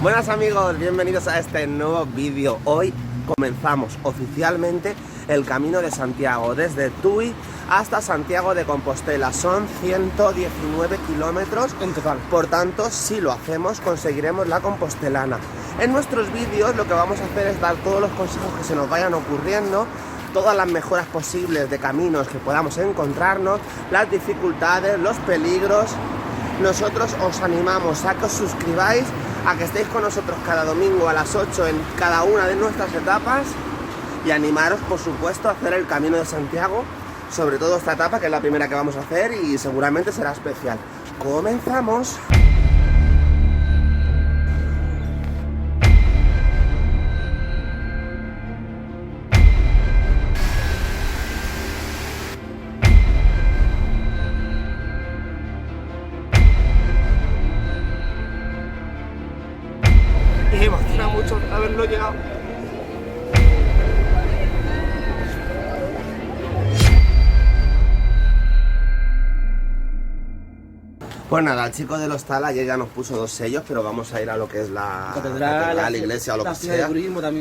Buenas amigos, bienvenidos a este nuevo vídeo. Hoy comenzamos oficialmente el Camino de Santiago, desde Tui hasta Santiago de Compostela. Son 119 kilómetros en total. Por tanto, si lo hacemos, conseguiremos la compostelana. En nuestros vídeos lo que vamos a hacer es dar todos los consejos que se nos vayan ocurriendo, todas las mejoras posibles de caminos que podamos encontrarnos, las dificultades, los peligros. Nosotros os animamos a que os suscribáis, a que estéis con nosotros cada domingo a las 8 en cada una de nuestras etapas y animaros, por supuesto, a hacer el Camino de Santiago, sobre todo esta etapa que es la primera que vamos a hacer y seguramente será especial. ¡Comenzamos! Me emociona mucho haberlo llegado. Pues nada, el chico del hostal ayer ya nos puso 2 sellos, pero vamos a ir a lo que es la catedral, iglesia o lo que sea,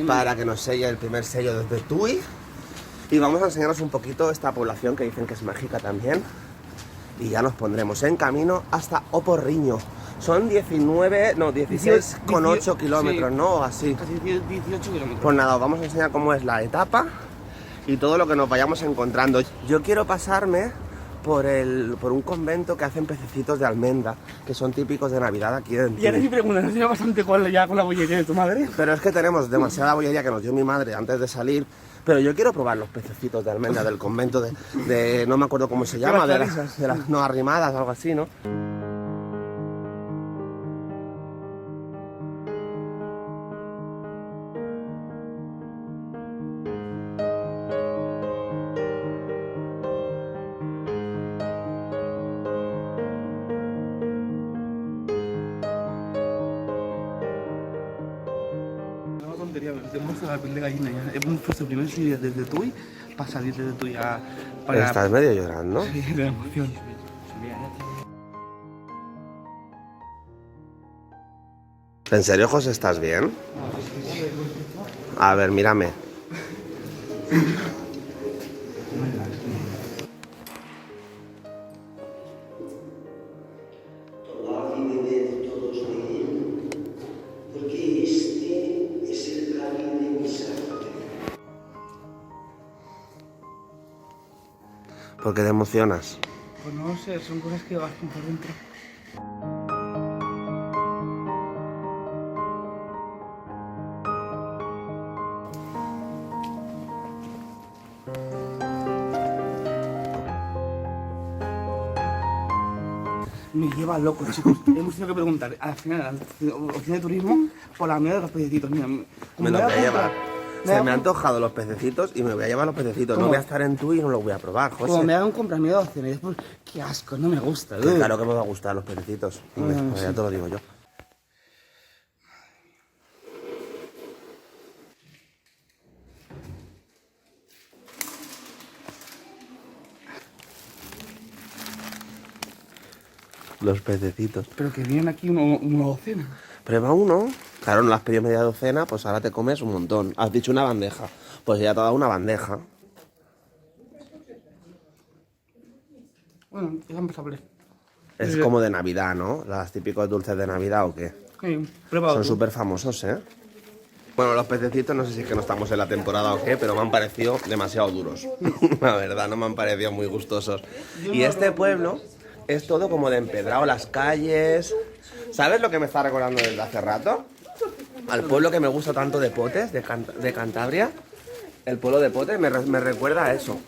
para que nos selle el primer sello desde Tui. Y vamos a enseñaros un poquito esta población que dicen que es mágica también. Y ya nos pondremos en camino hasta Oporriño. Son 16,8 kilómetros, sí, ¿no? O así. Casi 18 kilómetros. Pues nada, os vamos a enseñar cómo es la etapa y todo lo que nos vayamos encontrando. Yo quiero pasarme por un convento que hacen pececitos de almendra, que son típicos de Navidad aquí en Tui. Y ahora mi pregunta, ¿no tiene bastante cola ya con la bollería de tu madre? Pero es que tenemos demasiada bollería que nos dio mi madre antes de salir. Pero yo quiero probar los pececitos de almendra del convento de no me acuerdo cómo se llama, de las no arrimadas, algo así, ¿no? Tenemos la piel de gallina ya. Hemos puesto el primer sitio desde Tui para salir desde Tui a... Estás medio llorando. Sí, de emoción. ¿En serio, José, estás bien? A ver, mírame. ¿Por qué te emocionas? Pues no sé, son cosas que vas por dentro. Me lleva loco, chicos. Hemos tenido que preguntar al final a la oficina de turismo por la mierda de los pececitos. Mira, Me los voy a llevar. Se me han antojado los pececitos y me voy a llevar los pececitos. ¿Cómo? No voy a estar en Tui y no los voy a probar, José. Como me hagan comprar mi docena y después, qué asco, no me gusta. Claro que me va a gustar los pececitos. Hombre, pues ya te lo digo yo. Los pececitos. Pero que vienen aquí una docena. Prueba uno. Claro, no las has pedido media docena, pues ahora te comes un montón. Has dicho una bandeja. Pues ya te ha dado una bandeja. Bueno, es pasable. Es como de Navidad, ¿no? Las típicos dulces de Navidad o qué. Sí, prueba. Son súper famosos, ¿eh? Bueno, los pececitos no sé si es que no estamos en la temporada o qué, pero me han parecido demasiado duros. La verdad, no me han parecido muy gustosos. Y este pueblo es todo como de empedrado, las calles. ¿Sabes lo que me está recordando desde hace rato? Al pueblo que me gusta tanto de Potes, de Cantabria. El pueblo de Potes me recuerda a eso.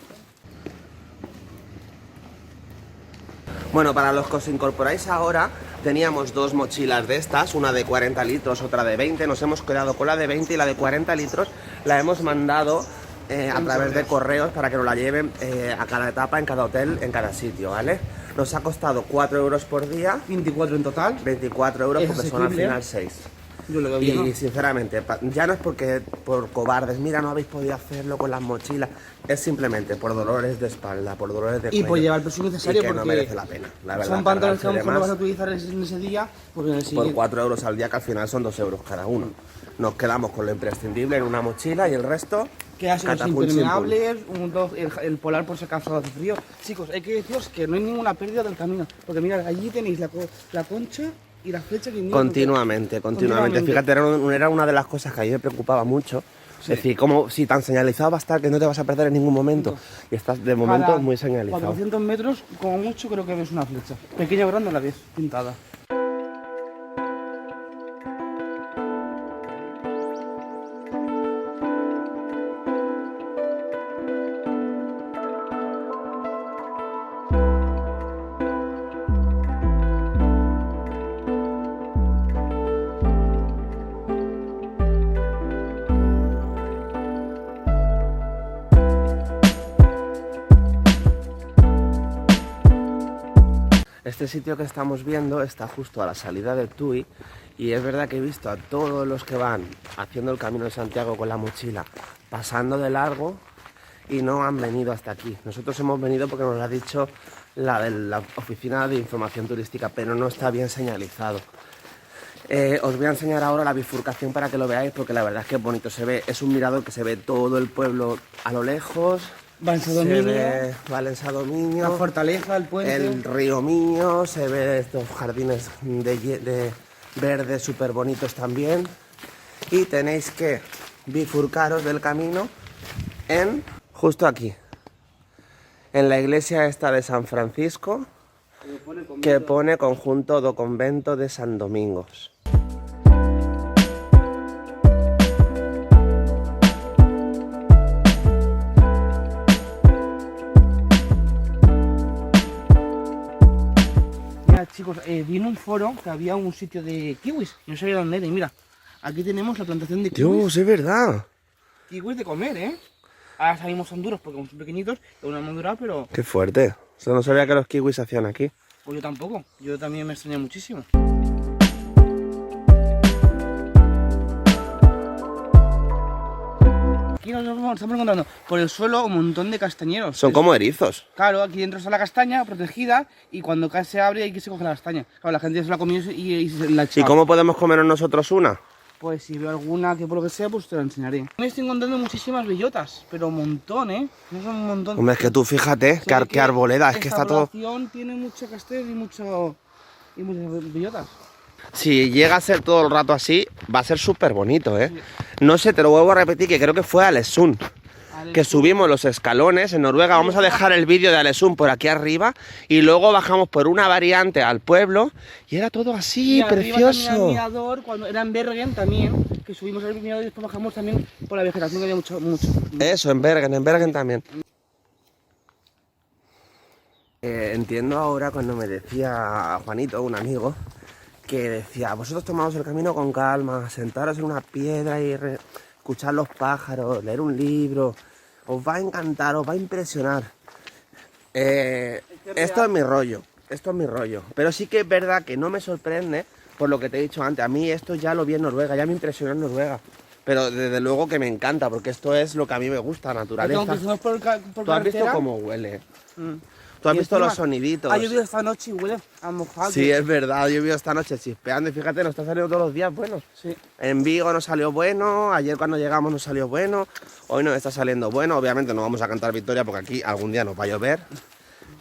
Bueno, para los que os incorporáis ahora, teníamos 2 mochilas de estas, una de 40 litros, otra de 20. Nos hemos quedado con la de 20 y la de 40 litros la hemos mandado a través de correos para que nos la lleven a cada etapa, en cada hotel, en cada sitio, ¿vale? Nos ha costado 4 euros por día. 24 en total. 24 euros porque son al final 6. Yo lo veo bien, Y ¿no? sinceramente, ya no es porque por cobardes, mira, no habéis podido hacerlo con las mochilas, es simplemente por dolores de espalda, por dolores de Y cuello. por llevar el peso necesario y que porque no merece la pena, la verdad. son pantalones que a lo cargarse mejor no vas a de más utilizar en ese día, porque en el por siguiente... 4 euros al día, que al final son 2 euros cada uno. Nos quedamos con lo imprescindible en una mochila y el resto... Que hacen los catapum, impermeables, el polar por si acaso hace frío. Chicos, hay que deciros que no hay ninguna pérdida del camino. Porque mirad, allí tenéis la concha y la flecha que indica... Continuamente. Fíjate, era una de las cosas que a mí me preocupaba mucho. Sí. Es decir, como si tan señalizado va a estar que no te vas a perder en ningún momento. Y estás de momento Cada muy señalizado. 400 metros, como mucho, creo que ves una flecha. Pequeña o grande la ves, pintada. Este sitio que estamos viendo está justo a la salida de Tui y es verdad que he visto a todos los que van haciendo el Camino de Santiago con la mochila pasando de largo y no han venido hasta aquí. Nosotros hemos venido porque nos lo ha dicho la de la Oficina de Información Turística, pero no está bien señalizado. Os voy a enseñar ahora la bifurcación para que lo veáis, porque la verdad es que bonito se ve. Es un mirador que se ve todo el pueblo a lo lejos. Valencia Se Dominio, ve Valencia Dominio, la fortaleza, el puente... el río Miño, se ve estos jardines de verdes súper bonitos también. Y tenéis que bifurcaros del camino justo aquí, en la iglesia esta de San Francisco, que pone Conjunto do Convento de San Domingos. Mira, chicos, vi en un foro que había un sitio de kiwis. Yo no sabía dónde era. Y mira, aquí tenemos la plantación de kiwis. Dios, es verdad. Kiwis de comer, ¿eh? Ahora salimos son duros porque como son pequeñitos, es una madura, pero Qué fuerte. O sea, no sabía que los kiwis se hacían aquí. pues yo tampoco. Yo también me extrañé muchísimo. Aquí nos estamos encontrando por el suelo un montón de castañeros. Son como erizos. Claro, aquí dentro está la castaña protegida y cuando se abre hay que se coge la castaña. Claro, la gente se la ha comido y se la ha ¿Y echado. cómo podemos comernos nosotros una? Pues si veo alguna que por lo que sea, pues te la enseñaré. Me estoy encontrando muchísimas bellotas, pero un montón, ¿eh? No son un montón. Hombre, es que tú fíjate, Se ve qué arboleda, es que esta está todo... población tiene mucho castel y muchas bellotas. Si llega a ser todo el rato así, va a ser súper bonito, ¿eh? No sé, te lo vuelvo a repetir, que creo que fue a Alesund, que subimos los escalones en Noruega. Vamos a dejar el vídeo de Alesund por aquí arriba y luego bajamos por una variante al pueblo y era todo así, Y arriba precioso. también al mirador, cuando era en Bergen también, que subimos al mirador y después bajamos también por la vegetación que había mucho. Eso, en Bergen también. Entiendo ahora cuando me decía Juanito, un amigo, que decía, vosotros tomaos el camino con calma, sentaros en una piedra y escuchar los pájaros, leer un libro, os va a encantar, os va a impresionar. Esto es mi rollo, pero sí que es verdad que no me sorprende por lo que te he dicho antes. A mí esto ya lo vi en Noruega, ya me impresionó en Noruega, pero desde luego que me encanta, porque esto es lo que a mí me gusta, naturaleza. Por ¿Tú has visto carretera. cómo huele? Mm. ¿Tú has Y visto encima, los soniditos? Ha llovido esta noche y huele a mojado. Sí, es verdad, ha llovido esta noche chispeando y fíjate, nos está saliendo todos los días buenos. Sí. En Vigo nos salió bueno, ayer cuando llegamos nos salió bueno, hoy nos está saliendo bueno. Obviamente no vamos a cantar victoria porque aquí algún día nos va a llover,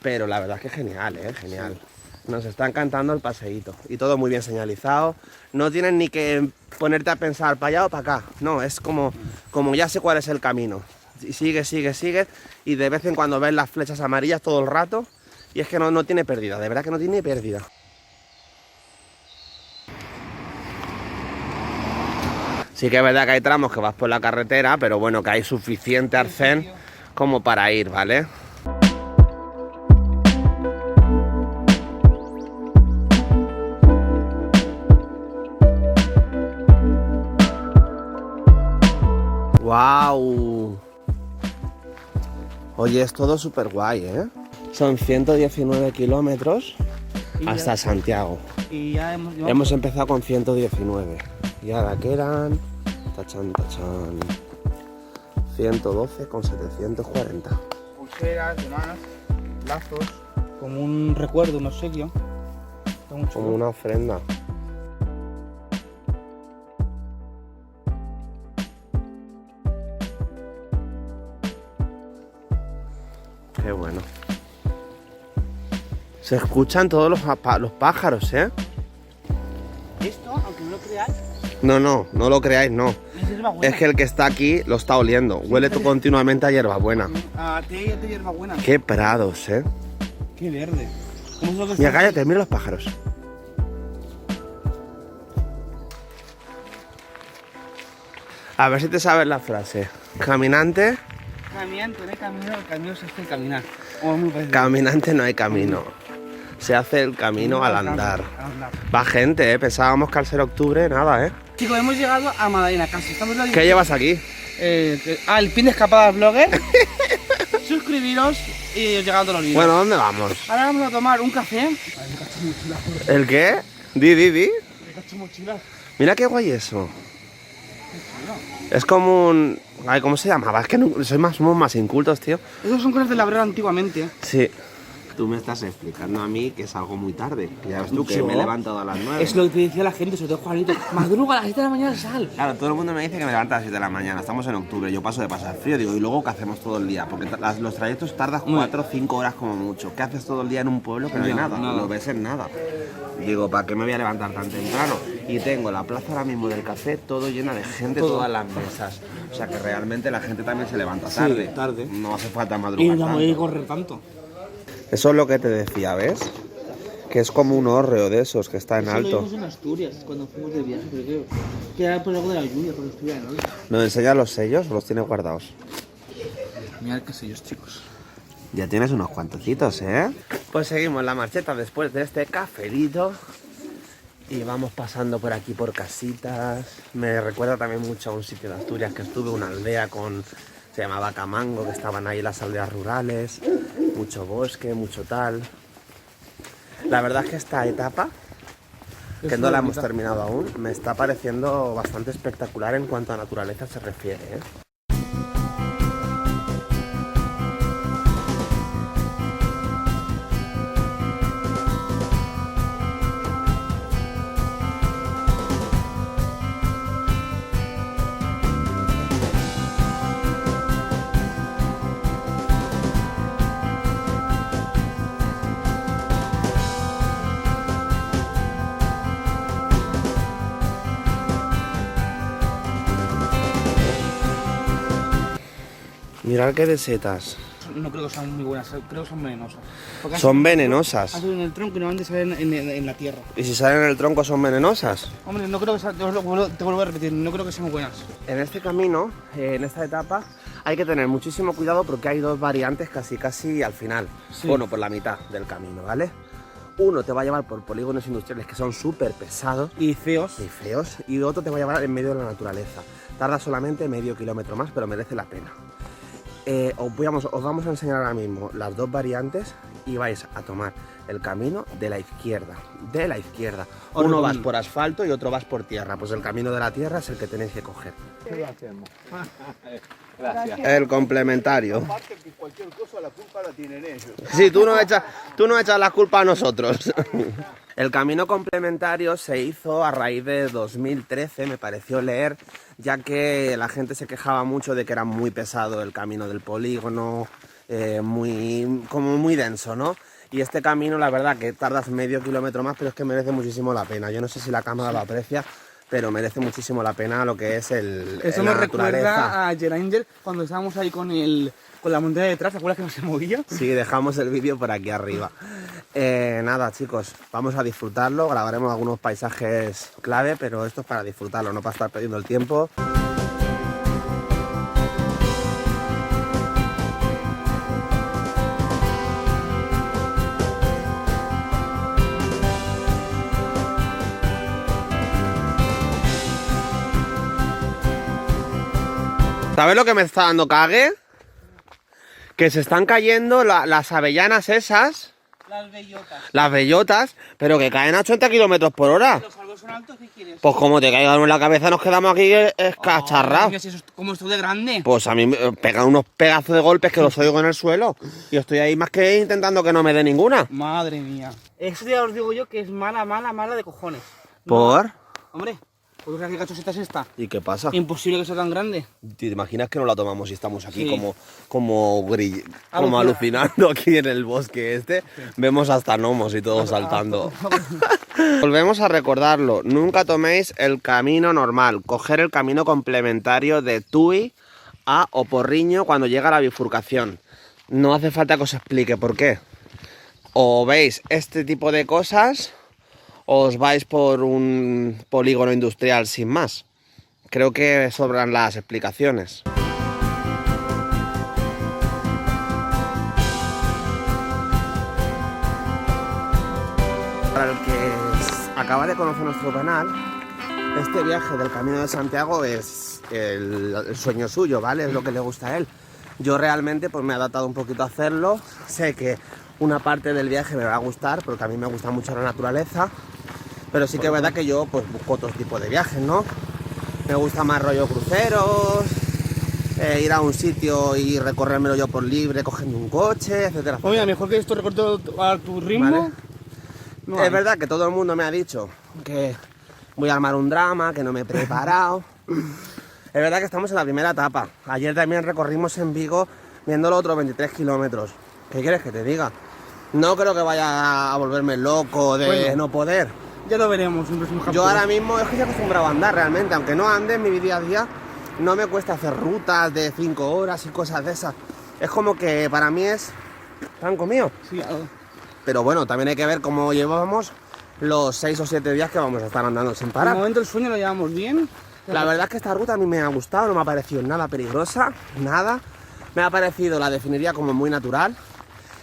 pero la verdad es que es genial, genial. Sí. Nos está encantando el paseíto y todo muy bien señalizado. No tienes ni que ponerte a pensar para allá o para acá, no, es como ya sé cuál es el camino. Y sigue y de vez en cuando ves las flechas amarillas todo el rato y es que no tiene pérdida, de verdad que no tiene pérdida. Sí que es verdad que hay tramos que vas por la carretera, pero bueno, que hay suficiente arcén como para ir, ¿vale? ¡Wow! Oye, es todo súper guay, ¿eh? Son 119 kilómetros hasta Santiago. Y ya Hemos empezado con 119. Y ahora quedan, tachan, 112,740. Pulseras, demás, lazos, como un recuerdo, un obsequio. Está muy chulo. Como una ofrenda. Qué bueno. Se escuchan todos los pájaros, ¿eh? Esto, aunque no lo creáis, No lo creáis, no. es hierbabuena. Es que el que está aquí lo está oliendo. Huele continuamente a hierbabuena. Ah, té de hierbabuena. Qué prados, ¿eh? Qué verde. ¿Cómo es lo que Mira, está? cállate, mira los pájaros. A ver si te sabes la frase. Caminante, Caminante, no hay camino, el camino se hace caminar. Oh, muy parecido. caminante no hay camino. Se hace el camino al andar. Al andar. Va gente, ¿eh? Pensábamos que al ser octubre, nada, ¿eh? Chicos, hemos llegado a Madalena casi. Estamos en la ¿Qué llevas aquí? el pin de escapadas blogger. Suscribiros y os llegan todos los vídeos. Bueno, ¿dónde vamos? Ahora vamos a tomar un café. Ay, me cacho mochila. ¿El qué? Di. Me cacho mochila. Mira qué guay eso. Es como un... Ay, ¿cómo se llamaba? Es que no, somos más incultos, tío. Esos son cosas de labrero antiguamente. Sí. Tú me estás explicando a mí que es algo muy tarde. Ya ves tú que Yo- me he levantado a las 9. Es lo que te decía la gente, sobre todo Juanito. Madruga a las 7 de la mañana, sal. Claro, todo el mundo me dice que me levanta a las 7 de la mañana. Estamos en octubre, yo paso de pasar frío. Digo, ¿y luego qué hacemos todo el día? Porque los trayectos tardas 4 o 5 horas como mucho. ¿Qué haces todo el día en un pueblo que no hay Ya, nada? nada. No ves en nada. Digo, ¿para qué me voy a levantar tan temprano? Y tengo la plaza ahora mismo del café todo llena de gente, Todo. todas las mesas. O sea que realmente la gente también se levanta tarde. tarde. No hace falta Y madrugar no tanto. voy a correr tanto. Eso es lo que te decía, ¿ves? Que es como un hórreo de esos que está en Eso lo alto. vimos en Asturias, cuando fuimos de viaje, creo que era por algo de la lluvia, por Asturias, ¿no? ¿Nos enseñas los sellos o los tienes guardados? Mirad qué sellos, chicos. Ya tienes unos cuantecitos, ¿eh? Pues seguimos la marcheta después de este cafelito. Y vamos pasando por aquí por casitas. Me recuerda también mucho a un sitio de Asturias que estuve, una aldea con... Se llamaba Camango, que estaban ahí las aldeas rurales. Mucho bosque, mucho tal. La verdad es que esta etapa, que no la hemos terminado aún, me está pareciendo bastante espectacular en cuanto a naturaleza se refiere, ¿eh? Mirad qué de setas. No creo que sean muy buenas, creo que son venenosas. Porque Son venenosas. hacen en el tronco y normalmente salen en la tierra. ¿Y si salen en el tronco son venenosas? Hombre, no creo que sean, te vuelvo a repetir, no creo que sean buenas. En este camino, en esta etapa, hay que tener muchísimo cuidado porque hay dos variantes casi al final. Sí. Bueno, por la mitad del camino, ¿vale? Uno te va a llevar por polígonos industriales que son súper pesados Y feos. y feos, y otro te va a llevar en medio de la naturaleza. Tarda solamente medio kilómetro más, pero merece la pena. Os vamos a enseñar ahora mismo las dos variantes y vais a tomar el camino de la izquierda. De la izquierda. Os Uno vas recomiendo. por asfalto y otro vas por tierra. Pues el camino de la tierra es el que tenéis que coger. Gracias. El complementario. Aparte que cualquier cosa la culpa la tienen ellos. Sí, tú no echas la culpa a nosotros. El camino complementario se hizo a raíz de 2013, me pareció leer, ya que la gente se quejaba mucho de que era muy pesado el camino del polígono, como muy denso, ¿no? Y este camino, la verdad, que tardas medio kilómetro más, pero es que merece muchísimo la pena. Yo no sé si la cámara lo aprecia, pero merece muchísimo la pena lo que es Eso la me naturaleza. recuerda a Geranger cuando estábamos ahí con la montaña detrás, ¿te acuerdas que no se movía? Sí, dejamos el vídeo por aquí arriba. Nada, chicos, vamos a disfrutarlo. Grabaremos algunos paisajes clave, pero esto es para disfrutarlo, no para estar perdiendo el tiempo. ¿Sabes lo que me está dando cague? Que se están cayendo las avellanas esas. Las bellotas. Las bellotas, pero que caen a 80 kilómetros por hora. ¿Los árboles son altos? ¿Qué quieres? Pues como te caigan en la cabeza nos quedamos aquí escacharrados. Mira, si eso es como esto de grande. Pues a mí me pegan unos pedazos de golpes que los oigo en el suelo. Y estoy ahí más que intentando que no me dé ninguna. Madre mía. Eso ya os digo yo que es mala de cojones. ¿Por? No, hombre, ¿pues qué cachoseta es esta? ¿Y qué pasa? Imposible que sea tan grande. ¿Te imaginas que no la tomamos y estamos aquí Sí. como alucinando aquí en el bosque este? Sí. Vemos hasta gnomos y todo saltando. Volvemos a recordarlo, nunca toméis el camino normal, coger el camino complementario de Tui a Oporriño cuando llega a la bifurcación. No hace falta que os explique por qué. O veis este tipo de cosas o os vais por un polígono industrial sin más. Creo que sobran las explicaciones. Para el que acaba de conocer nuestro canal, este viaje del Camino de Santiago es el sueño suyo, ¿vale? Es lo que le gusta a él. Yo realmente pues me he adaptado un poquito a hacerlo. Sé que una parte del viaje me va a gustar porque a mí me gusta mucho la naturaleza, pero sí que es verdad que yo pues busco otro tipo de viajes, ¿no? Me gusta más rollo cruceros, ir a un sitio y recorrérmelo yo por libre, cogiendo un coche, etcétera. Oye, mejor que esto recorte a tu ritmo. ¿Vale? No es verdad que todo el mundo me ha dicho que voy a armar un drama, que no me he preparado. Es verdad que estamos en la primera etapa. Ayer también recorrimos en Vigo viendo los otros 23 kilómetros. ¿Qué quieres que te diga? No creo que vaya a volverme loco de no poder. Ya lo veremos. Yo ahora mismo es que estoy acostumbrado a andar realmente. Aunque no ande en mi día a día, no me cuesta hacer rutas de 5 horas y cosas de esas. Es como que para mí es pan comido. Sí, pero bueno, también hay que ver cómo llevamos los 6 o 7 días que vamos a estar andando sin parar. De momento el sueño lo llevamos bien. La verdad es que esta ruta a mí me ha gustado, no me ha parecido nada peligrosa, nada. Me ha parecido, la definiría como muy natural.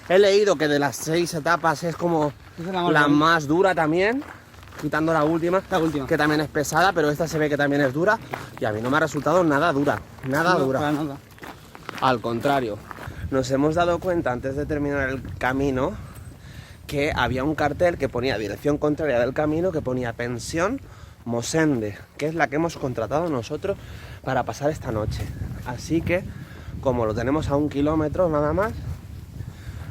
He leído que de las 6 etapas es como la más dura también, quitando la última, que también es pesada, pero esta se ve que también es dura. Y a mí no me ha resultado nada dura, nada dura. Para nada. Al contrario, nos hemos dado cuenta antes de terminar el camino que había un cartel que ponía dirección contraria del camino, que ponía pensión Mosende, que es la que hemos contratado nosotros para pasar esta noche. Así que, como lo tenemos a 1 kilómetro nada más,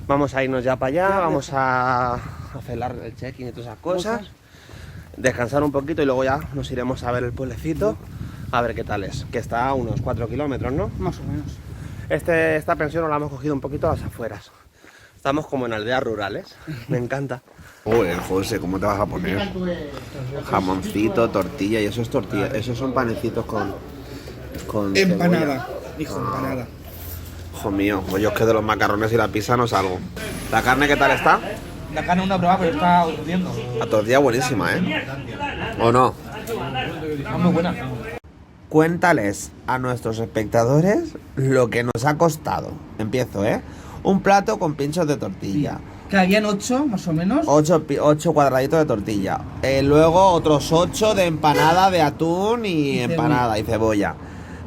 vamos a irnos ya para allá, vamos a hacer el check-in y todas esas cosas, descansar un poquito y luego ya nos iremos a ver el pueblecito, a ver qué tal es, que está a unos 4 kilómetros, ¿no? Más o menos. Esta pensión nos la hemos cogido un poquito a las afueras. Estamos como en aldeas rurales, me encanta. Joder, José, ¿cómo te vas a poner? Jamoncito, tortilla, y eso es tortilla, esos son panecitos con empanada, cebolla. hijo, empanada. Hijo mío, pues yo es que de los macarrones y la pizza no salgo. ¿La carne qué tal está? La carne una prueba, pero está hirviendo. La tortilla buenísima, ¿eh? ¿O no? Está muy buena. Cuéntales a nuestros espectadores lo que nos ha costado. Empiezo, ¿eh? Un plato con pinchos de tortilla. Que habían 8, más o menos. 8 cuadraditos de tortilla. Luego otros 8 de empanada de atún y empanada y cebolla.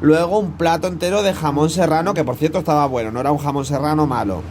Luego un plato entero de jamón serrano, que por cierto estaba bueno, no era un jamón serrano malo.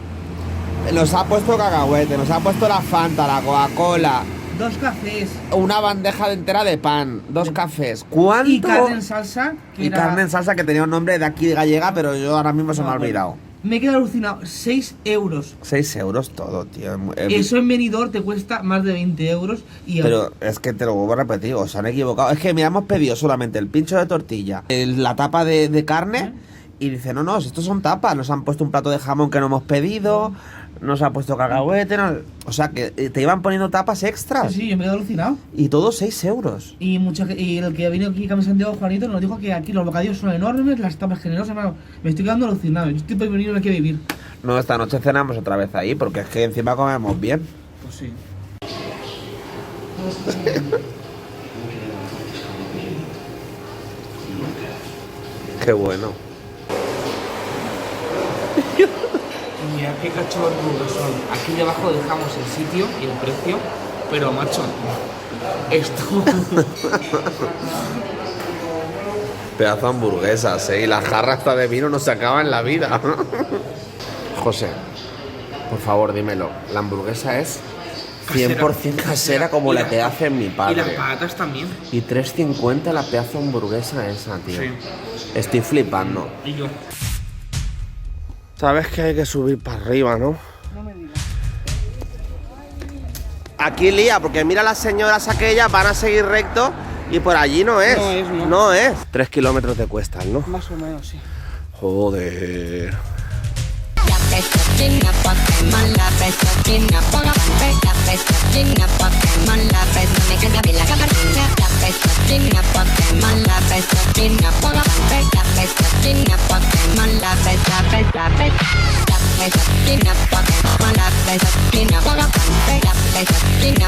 Nos ha puesto cacahuete, nos ha puesto la Fanta, la Coca-Cola. 2 cafés. Una bandeja entera de pan, 2 cafés. ¿Cuánto? Y carne en salsa. Carne en salsa que tenía un nombre de aquí gallega, pero yo ahora mismo se me ha olvidado. Me he quedado alucinado. 6 euros. 6 euros todo, tío. Eso en Benidorm te cuesta más de 20 euros. Pero es que te lo vuelvo a repetir, os han equivocado. Es que mira, hemos pedido solamente el pincho de tortilla, la tapa de carne, y dice, no, estos son tapas. Nos han puesto un plato de jamón que no hemos pedido, nos han puesto cacahuete, o sea, que te iban poniendo tapas extras. Sí, yo me he quedado alucinado. Y todo 6 euros. Y el que ha venido aquí, Camino Santiago, Juanito, nos dijo que aquí los bocadillos son enormes, las tapas generosas, hermano. Me estoy quedando alucinado. Yo estoy por venirme aquí a vivir. No, esta noche cenamos otra vez ahí, porque es que encima comemos bien. Pues sí. Qué bueno. Mira qué cachorros son. Aquí debajo dejamos el sitio y el precio, pero macho, esto... Pedazo de hamburguesas, ¿eh? Y la jarra hasta de vino no se acaba en la vida. José, Por favor, dímelo. La hamburguesa es Casera. 100% casera como Y la las que pa- hace mi Y padre. las patatas también. Y 3,50 la pedazo de hamburguesa esa, tío. Sí. Estoy flipando. Y yo. Sabes que hay que subir para arriba, ¿no? No me digas. Aquí lía, porque mira las señoras aquellas, van a seguir recto y por allí no es. No es, no. No es. 3 kilómetros te cuestan, ¿no? Más o menos, sí. Joder. La pesotina Pokémon, la pesotina Pokémon, la pesotina Pokémon, la pesotina, no me queda bien la gabardina. La pesotina Pokémon, la pesotina Pokémon, la pesotina Pokémon, la pesotina Pokémon, la pesotina Pokémon, la pesotina